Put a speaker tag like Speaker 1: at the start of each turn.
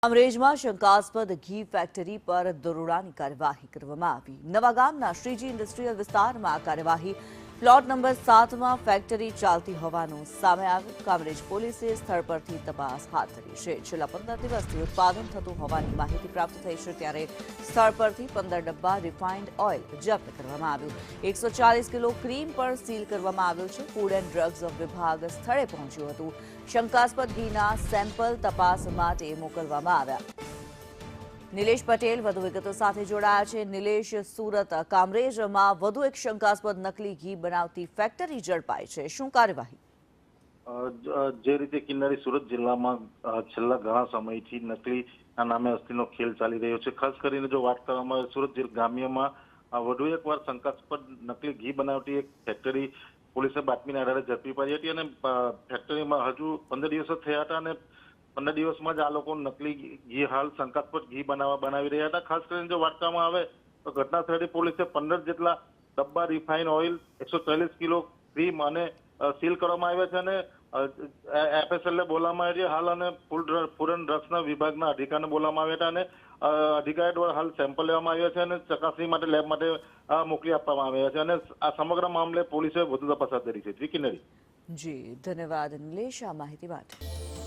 Speaker 1: અમરેજમાં શંકાસ્પદ ઘી ફેક્ટરી પર દરોડાની કાર્યવાહી કરવામાં આવી। નવાગામના શ્રીજી ઇન્ડસ્ટ્રીયલ વિસ્તારમાં આ કાર્યવાહી પ્લોટ નંબર 7માં ફેક્ટરી ચાલતી હોવાનું સામે આવ્યું। કામરેજ પોલીસે સ્થળ પરથી તપાસ હાથ ધરી છે। છેલ્લા 15 દિવસથી ઉત્પાદન થતું હોવાની માહિતી પ્રાપ્ત થઈ છે, ત્યારે સ્થળ પરથી 15 ડબ્બા રિફાઇન્ડ ઓઇલ જપ્ત કરવામાં આવ્યું। 140 કિલો ક્રીમ પણ સીલ કરવામાં આવ્યું છે। ફૂડ એન્ડ ડ્રગ્સ વિભાગ સ્થળે પહોંચ્યું હતું। શંકાસ્પદ ઘીના સેમ્પલ તપાસ માટે મોકલવામાં આવ્યા। નિલેશ પટેલ વધુ વિગતો સાથે જોડાયા છે। નિલેશ, સુરત કામરેજમાં વધુ એક શંકાસ્પદ નકલી ઘી બનાવતી ફેક્ટરી ઝડપાઈ છે, શું કાર્યવાહી?
Speaker 2: જે રીતે કિન્નરી સુરત જિલ્લામાં છેલ્લા ઘણા સમયથી નકલી નામે અસ્થિનો ખેલ ચાલી રહ્યો છે। ખાસ કરીને જો વાત કરવામાં આવે સુરત ગ્રામ્યમાં વધુ એકવાર શંકાસ્પદ નકલી ઘી બનાવતી એક ફેક્ટરી પોલીસે બાતમીના આધારે ઝડપી પાડી હતી અને ફેક્ટરીમાં હજુ 15 દિવસ જ થયા હતા અને 15 દિવસમાં જ આ લોકો નકલી ઘી હાલ શંકાસ્પદ ઘી બનાવી રહ્યા હતા। ખાસ કરીને જો વાત કરવામાં આવે તો ઘટના સ્થળે પોલીસે 15 જેટલા ડબ્બા રિફાઇન ઓઇલ, 140 કિલો ક્રીમ અને સીલ કરવામાં આવ્યા છે અને એફએસએલ બોલાવવામાં આવી છે હાલ અને ફૂડ એન્ડ ડ્રગ્સના વિભાગના અધિકારીને બોલાવવામાં આવ્યા હતા અને અધિકારી દ્વારા હાલ સેમ્પલ લેવામાં આવ્યા છે અને ચકાસણી માટે લેબ માટે મોકલી આપવામાં આવ્યા છે અને આ સમગ્ર મામલે પોલીસે વધુ તપાસ હાથ ધરી છે।
Speaker 1: જી, ધન્યવાદ નિલેશ આ માહિતી માટે।